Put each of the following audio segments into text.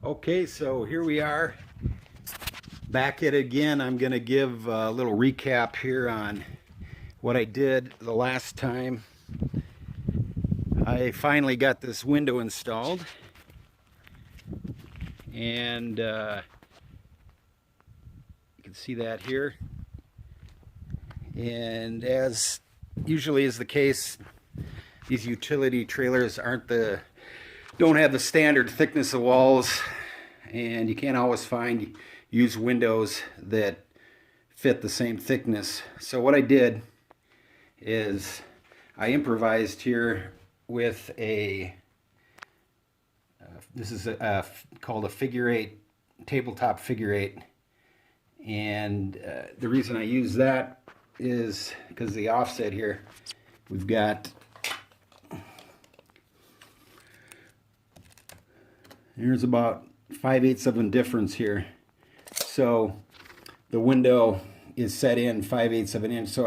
Okay, so here we are back at it again. I'm going to give a little recap here on what I did the last time. I finally got this window installed, and you can see that here. And as usually is the case, these utility trailers don't have the standard thickness of walls, and you can't always find used windows that fit the same thickness. So what I did is I improvised here with this is called a figure eight, tabletop figure eight. And the reason I use that is because the offset here, we've got, here's about 5/8 of a difference here. So the window is set in 5/8 of an inch. So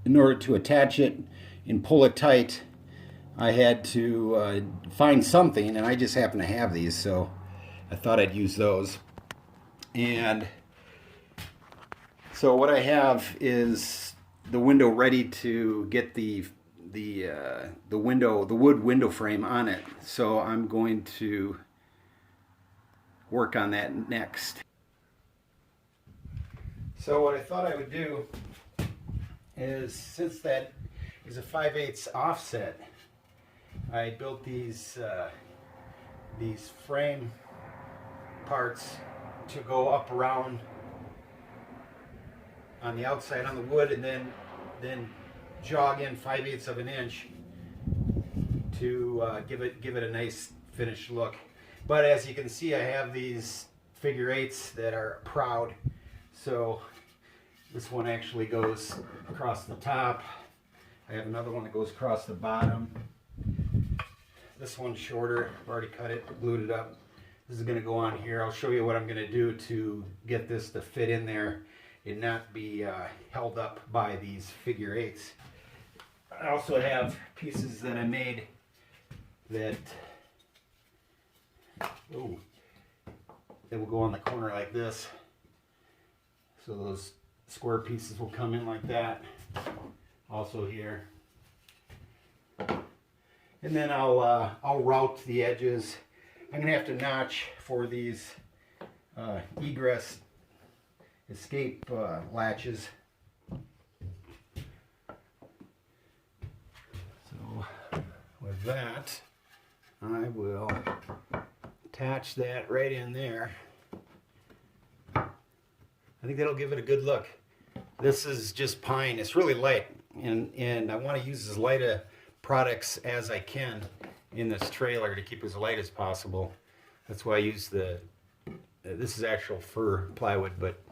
in order to attach it and pull it tight, I had to find something, and I just happen to have these, so I thought I'd use those. And so what I have is the window ready to get the wood window frame on it. So I'm going to work on that next. So what I thought I would do is, since that is a 5/8 offset, I built these frame parts to go up around on the outside on the wood, and then jog in 5/8 of an inch to give it a nice finished look. But as you can see, I have these figure eights that are proud. So this one actually goes across the top. I have another one that goes across the bottom. This one's shorter. I've already cut it, glued it up. This is going to go on here. I'll show you what I'm going to do to get this to fit in there and not be held up by these figure eights. I also have pieces that I made that will go on the corner like this. So those square pieces will come in like that. Also here. And then I'll route the edges. I'm gonna have to notch for these egress escape latches. So with that, I will attach that right in there. I think that'll give it a good look. This is just pine. It's really light, and I want to use as light a products as I can in this trailer to keep as light as possible. That's why I use this is actual fir plywood, but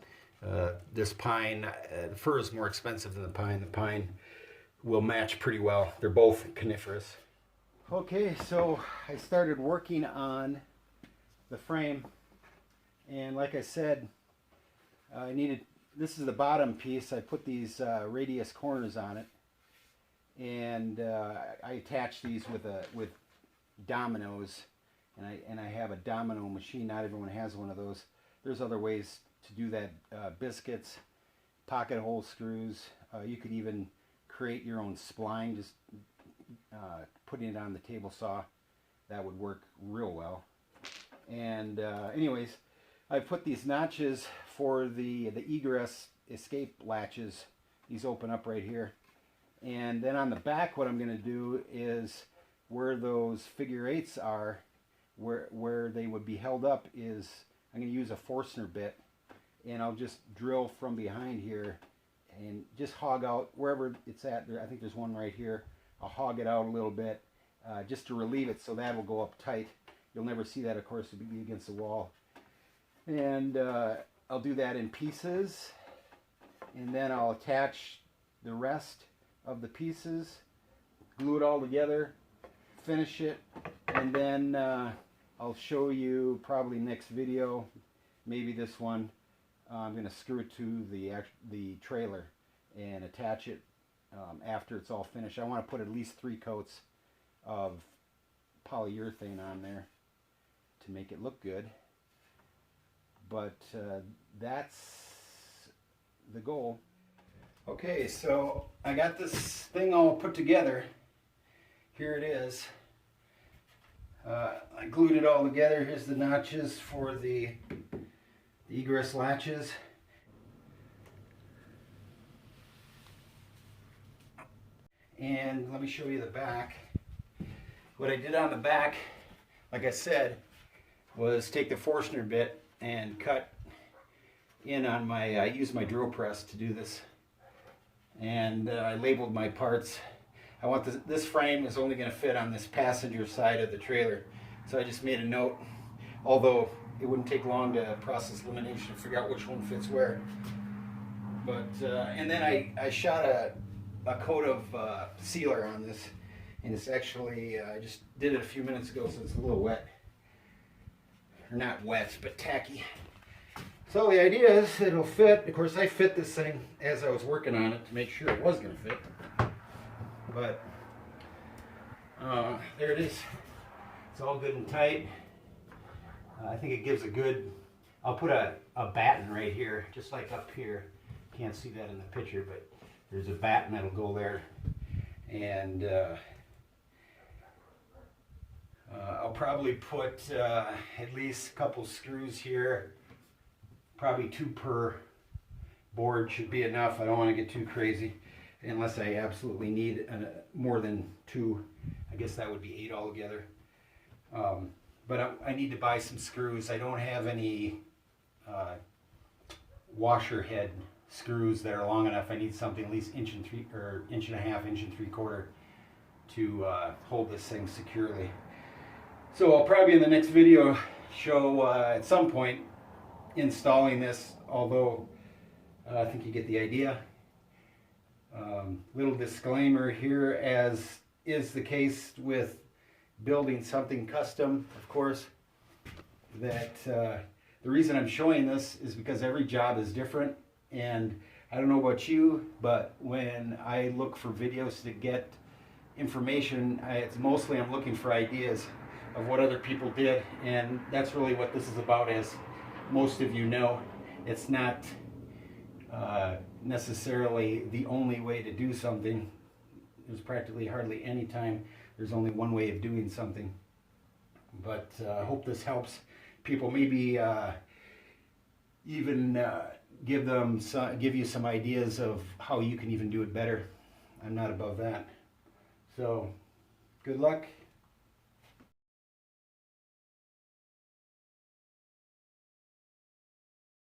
this pine, the fir is more expensive than the pine. The pine will match pretty well. They're both coniferous. Okay, so I started working on the frame, and like I said, I needed, this is the bottom piece. I put these radius corners on it, and I attached these with dominoes, and I have a domino machine. Not everyone has one of those. There's other ways to do that. Biscuits, pocket hole screws. You could even create your own spline, just putting it on the table saw. That would work real well. And anyways, I put these notches for the egress escape latches. These open up right here. And then on the back, what I'm going to do is where those figure eights are, where they would be held up, is I'm going to use a Forstner bit, and I'll just drill from behind here and just hog out wherever it's at. I think there's one right here. I'll hog it out a little bit just to relieve it, so that will go up tight. You'll never see that, of course, it'll be against the wall. And I'll do that in pieces, and then I'll attach the rest of the pieces, glue it all together, finish it, and then I'll show you probably next video, maybe this one. I'm going to screw it to the trailer and attach it after it's all finished. I want to put at least 3 coats of polyurethane on there to to make it look good. But that's the goal. Okay, so I got this thing all put together. Here it is. I glued it all together. Here's the notches for the egress latches. And let me show you the back. What I did on the back, like I said, was take the Forstner bit and cut in on my, I used my drill press to do this. And I labeled my parts. I want this frame is only going to fit on this passenger side of the trailer. So I just made a note, although it wouldn't take long to process elimination to figure out which one fits where. But, and then I shot a coat of sealer on this, and it's actually, I just did it a few minutes ago, so it's a little wet. Or not wet, but tacky. So the idea is it'll fit. Of course, I fit this thing as I was working on it to make sure it was going to fit. But there it is. It's all good and tight. I think it gives a good, I'll put a batten right here, just like up here. Can't see that in the picture, but there's a batten that'll go there. And I'll probably put at least a couple screws here. Probably 2 per board should be enough. I don't want to get too crazy unless I absolutely need more than 2. I guess that would be 8 altogether. But I need to buy some screws. I don't have any washer head screws that are long enough. I need something at least 1.5 inches, 1 3/4 to hold this thing securely. So I'll probably in the next video show at some point installing this, although I think you get the idea. Little disclaimer here, as is the case with building something custom, of course, that the reason I'm showing this is because every job is different. And I don't know about you, but when I look for videos to get information, it's mostly I'm looking for ideas of what other people did, and that's really what this is about. As most of you know, it's not necessarily the only way to do something. There's practically hardly any time there's only one way of doing something. But I hope this helps people, maybe even give you some ideas of how you can even do it better. I'm not above that. So good luck.